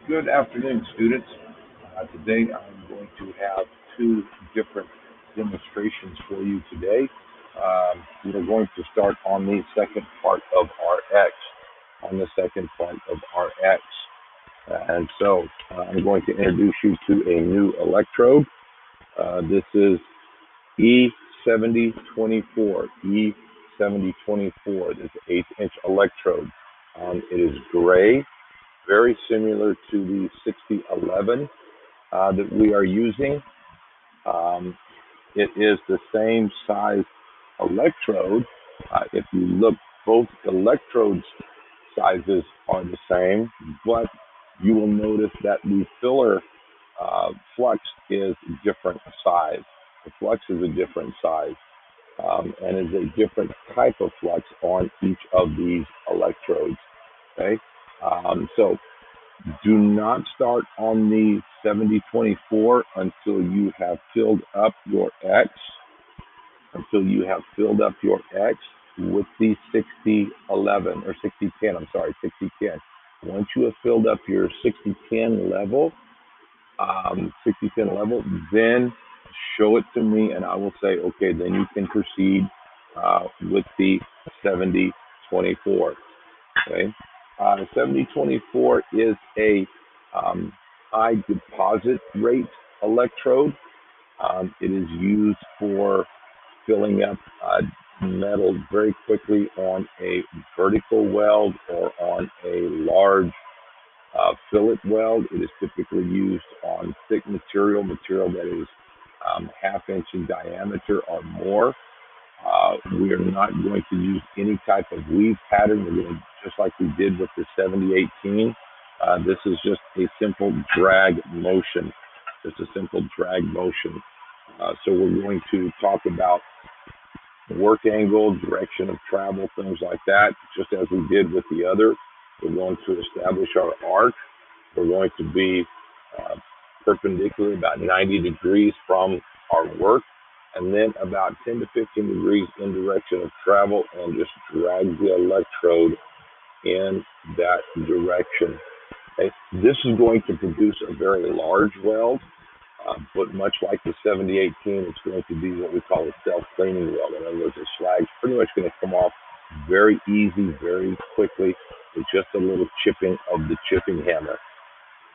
Good afternoon, students. Today I'm going to have two different demonstrations for you today. We're going to start on the second part of RX, on the second part of RX. I'm going to introduce you to a new electrode. This is E7024, E7024. This is an 8-inch electrode. It is gray, very similar to the 6011 that we are using. It is the same size electrode. If you look, both electrodes sizes are the same, but you will notice that the filler flux is different size. The flux is a different size and is a different type of flux on each of these electrodes. Okay, so do not start on the 7024 until you have filled up your X, with the 6011 or 6010. I'm sorry, 6010. Once you have filled up your 6010 level, then show it to me and I will say, okay, then you can proceed with the 7024. Okay. 7024 is a high deposit rate electrode. It is used for filling up metal very quickly on a vertical weld or on a large fillet weld. It is typically used on thick material that is half-inch in diameter or more. We are not going to use any type of weave pattern. We're going to, just like we did with the 7018. This is just a simple drag motion. So we're going to talk about work angle, direction of travel, things like that, just as we did with the other. We're going to establish our arc. We're going to be perpendicular, about 90 degrees from our work, and then about 10 to 15 degrees in direction of travel, and just drag the electrode in that direction. Okay. This is going to produce a very large weld, but much like the 7018, it's going to be what we call a self-cleaning weld. In other words, the slag's pretty much going to come off very easy, very quickly, with just a little chipping of the chipping hammer.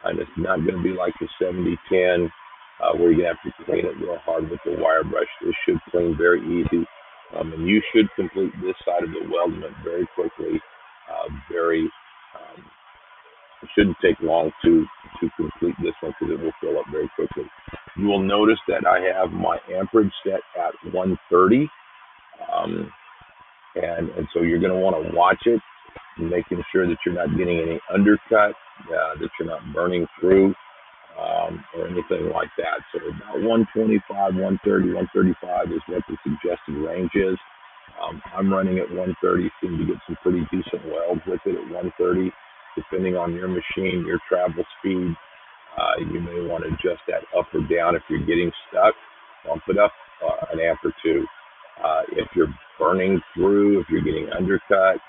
And it's not going to be like the 7010, where you're going to have to clean it real hard with the wire brush. This should clean very easy. And you should complete this side of the weldment very quickly. It shouldn't take long to complete this one because it will fill up very quickly. You will notice that I have my amperage set at 130. And so you're going to want to watch it, making sure that you're not getting any undercut, that you're not burning through, or anything like that. So about 125, 130, 135 is what the suggested range is. I'm running at 130, seem to get some pretty decent welds with it at 130. Depending on your machine, your travel speed, you may want to adjust that up or down. If you're getting stuck, bump it up an amp or two. If you're burning through, if you're getting undercut,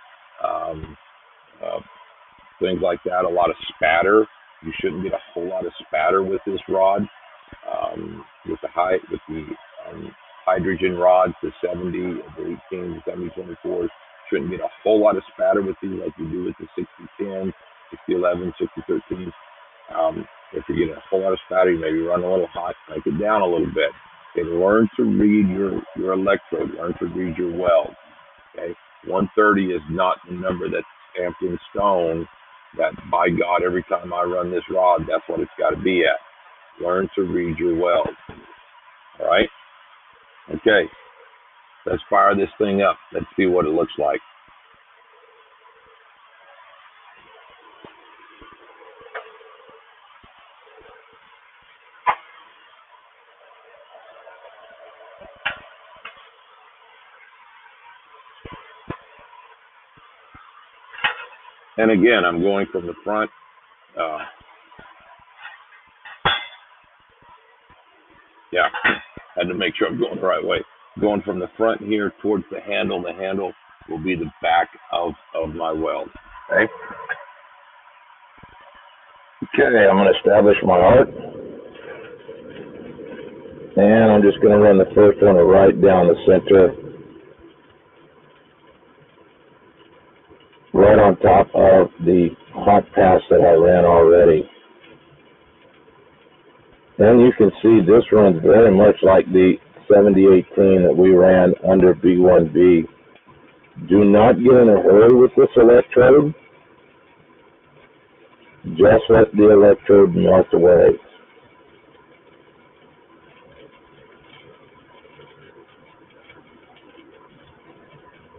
things like that, a lot of spatter. You shouldn't get a whole lot of spatter with this rod. With the hydrogen rods, the 70, the 18, the 7024s, shouldn't get a whole lot of spatter with these like you do with the 6010, 6011, 6013. If you're getting a whole lot of spatter, you maybe run a little hot, crank it down a little bit. Okay, learn to read your electrode, learn to read your weld. Okay, 130 is not the number that's stamped in stone that, by God, every time I run this rod, that's what it's got to be at. Learn to read your weld. All right? Okay, let's fire this thing up. Let's see what it looks like. And again, I'm going from the front. Had to make sure I'm going the right way. Going from the front here towards the handle. The handle will be the back of my weld. Okay. Okay, I'm going to establish my arc, and I'm just going to run the first one right down the center, right on top of the hot pass that I ran already. And you can see this runs very much like the 7018 that we ran under B1B. Do not get in a hurry with this electrode. Just let the electrode melt away.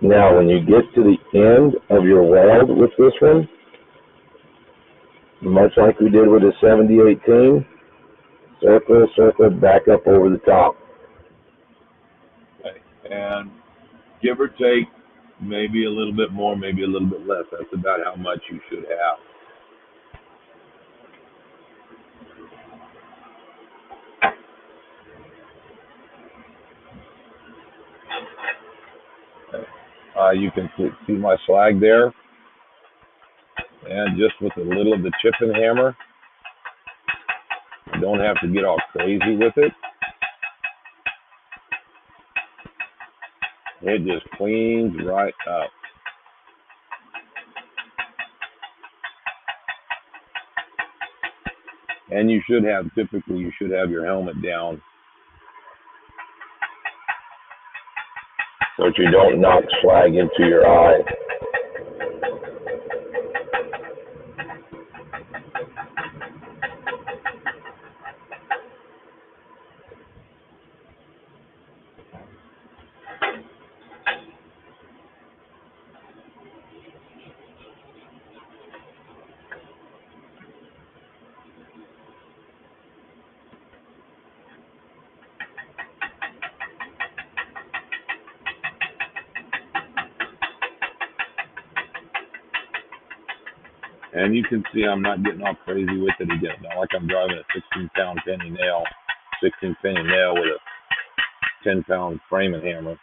Now, when you get to the end of your weld with this one, much like we did with the 7018, circle, circle, back up over the top. Okay. And give or take, maybe a little bit more, maybe a little bit less. That's about how much you should have. You can see my slag there, and just with a little of the chipping hammer, you don't have to get all crazy with it. It just cleans right up. And you should have, typically you should have your helmet down so that you don't knock slag into your eye. And you can see I'm not getting all crazy with it again. Not like I'm driving a 16-pound penny nail, 16 penny nail with a 10-pound framing hammer.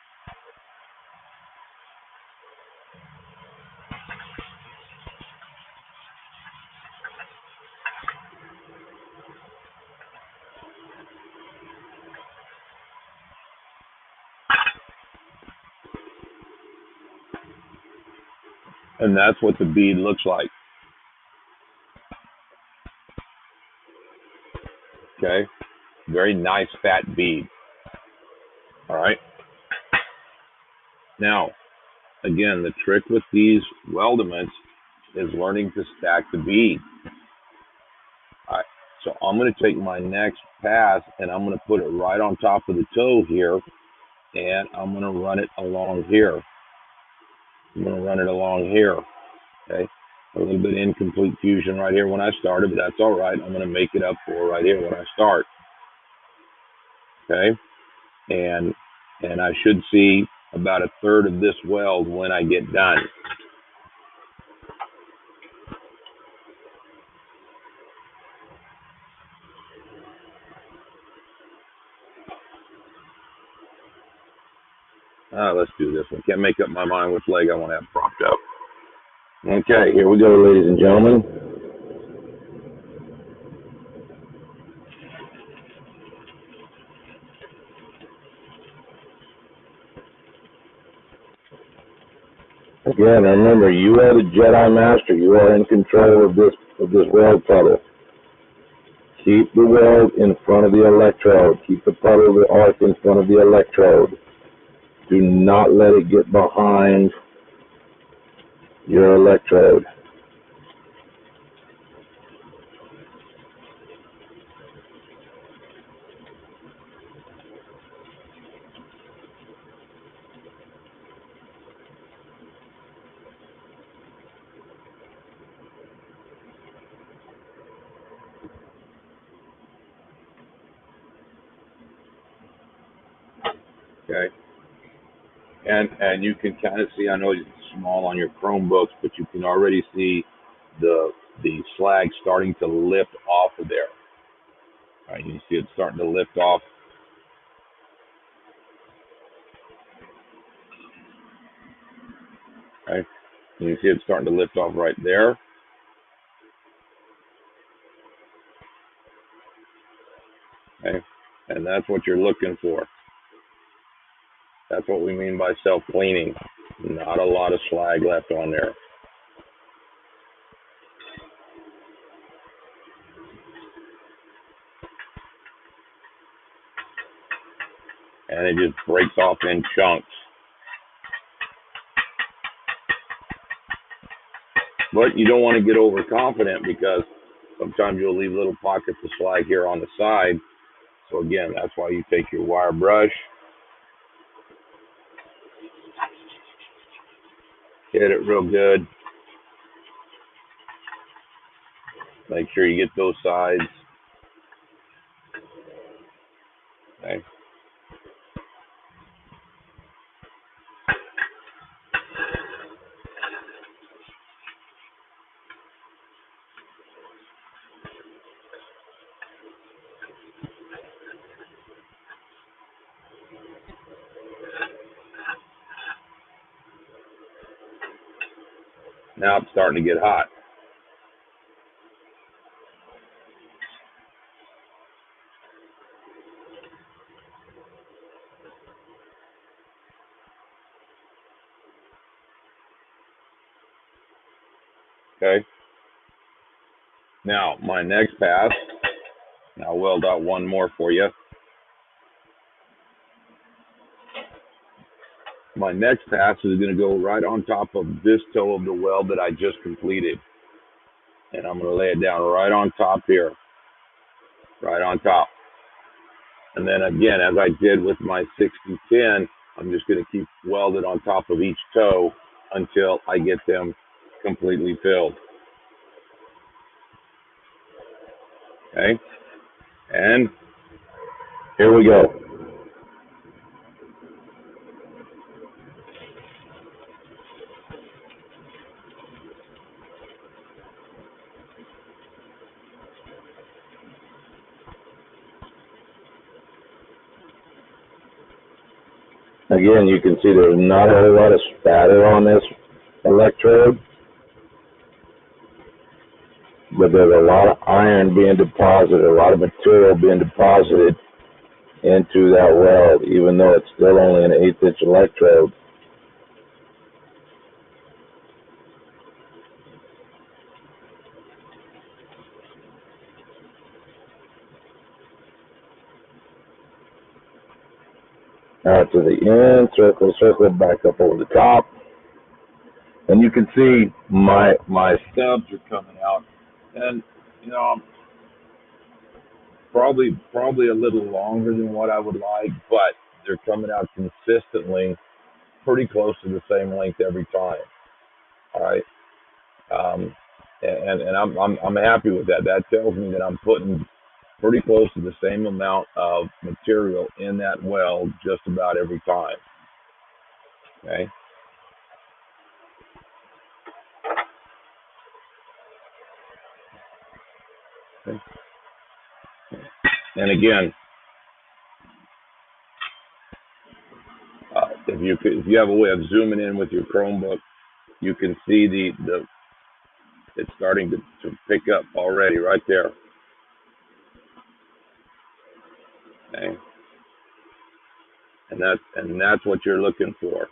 And that's what the bead looks like. Okay, very nice fat bead. All right. Now, again, the trick with these weldments is learning to stack the bead. All right, so I'm going to take my next pass and I'm going to put it right on top of the toe here, and I'm going to run it along here. I'm going to run it along here. Okay, a little bit of incomplete fusion right here when I started, but that's all right. I'm going to make it up for right here when I start. Okay, and I should see about a third of this weld when I get done. Let's do this one. Can't make up my mind which leg I want to have propped up. Okay, here we go, ladies and gentlemen. Again, remember, you are the Jedi Master. You are in control of this weld puddle. Keep the weld in front of the electrode. Keep the puddle, the arc in front of the electrode. Do not let it get behind your electrode. Okay. And you can kind of see, I know it's small on your Chromebooks, but you can already see the slag starting to lift off of there. All right, you can see it starting to lift off. Okay, you can see it starting to lift off right there. Okay, and that's what you're looking for. That's what we mean by self-cleaning. Not a lot of slag left on there. And it just breaks off in chunks. But you don't want to get overconfident, because sometimes you'll leave little pockets of slag here on the side. So again, that's why you take your wire brush, hit it real good. Make sure you get those sides. Okay. Now it's starting to get hot. Okay. Now my next pass, I'll weld out one more for you. My next pass is going to go right on top of this toe of the weld that I just completed. And I'm going to lay it down right on top here. Right on top. And then again, as I did with my 6010, I'm just going to keep welded on top of each toe until I get them completely filled. Okay? And here we go. Again, you can see there's not a whole lot of spatter on this electrode, but there's a lot of iron being deposited, a lot of material being deposited into that weld, even though it's still only an 1/8" electrode. Now to the end, circle back up over the top. And you can see my stubs are coming out. And, you know, probably a little longer than what I would like, but they're coming out consistently pretty close to the same length every time. All right. And I'm happy with that. That tells me that I'm putting pretty close to the same amount of material in that weld just about every time. Okay. Okay. And again, if you have a way of zooming in with your Chromebook, you can see it's starting to pick up already right there. Okay. And that's what you're looking for.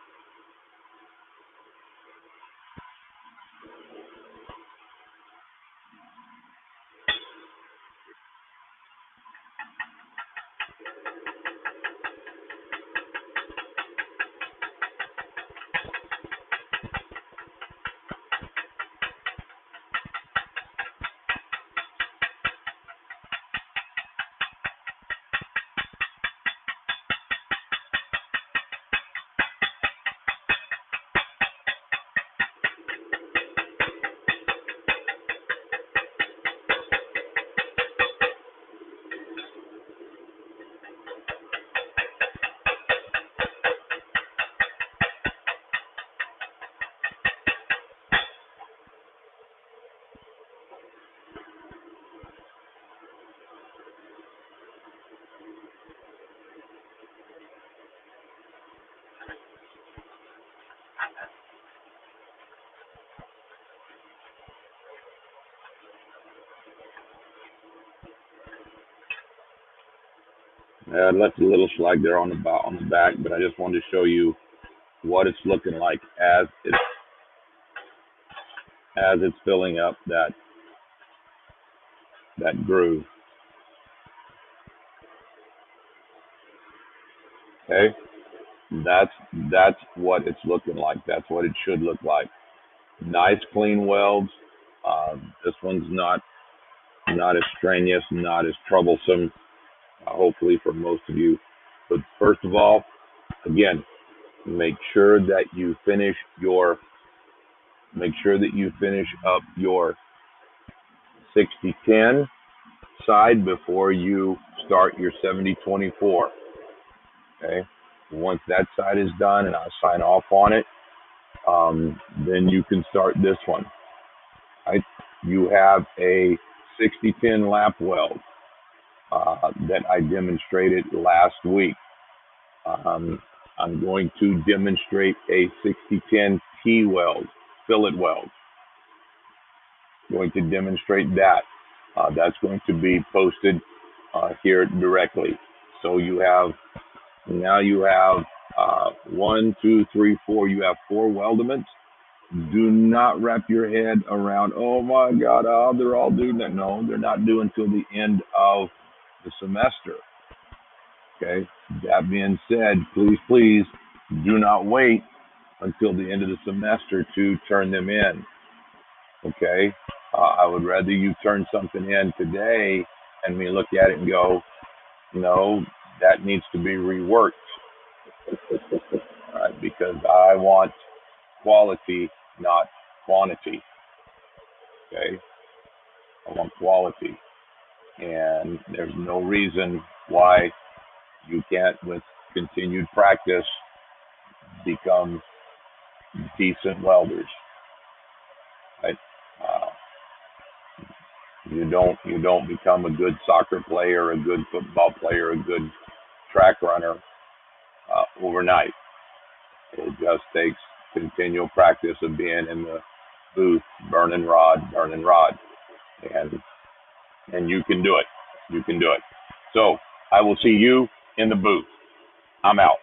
I left a little slag there on the back, but I just wanted to show you what it's looking like as it's filling up that groove. Okay, that's what it's looking like. That's what it should look like. Nice clean welds. This one's not as strenuous, not as troublesome. Hopefully for most of you. But first of all, again, make sure that you finish up your 6010 side before you start your 7024. Okay. Once that side is done and I sign off on it, then you can start this one. Right? You have a 6010 lap weld that I demonstrated last week. I'm going to demonstrate a 6010 T weld, fillet weld. I'm going to demonstrate that. That's going to be posted here directly. So you have 1, 2, 3, 4. You have 4 weldments. Do not wrap your head around, oh my God, they're all due. No, they're not due until the end of the semester. Okay. That being said, please do not wait until the end of the semester to turn them in. Okay. I would rather you turn something in today and me look at it and go, no, that needs to be reworked. All right, because I want quality, not quantity. Okay. I want quality. And there's no reason why you can't, with continued practice, become decent welders. Right? You don't become a good soccer player, a good football player, a good track runner overnight. It just takes continual practice of being in the booth, burning rod, and you can do it. You can do it. So I will see you in the booth. I'm out.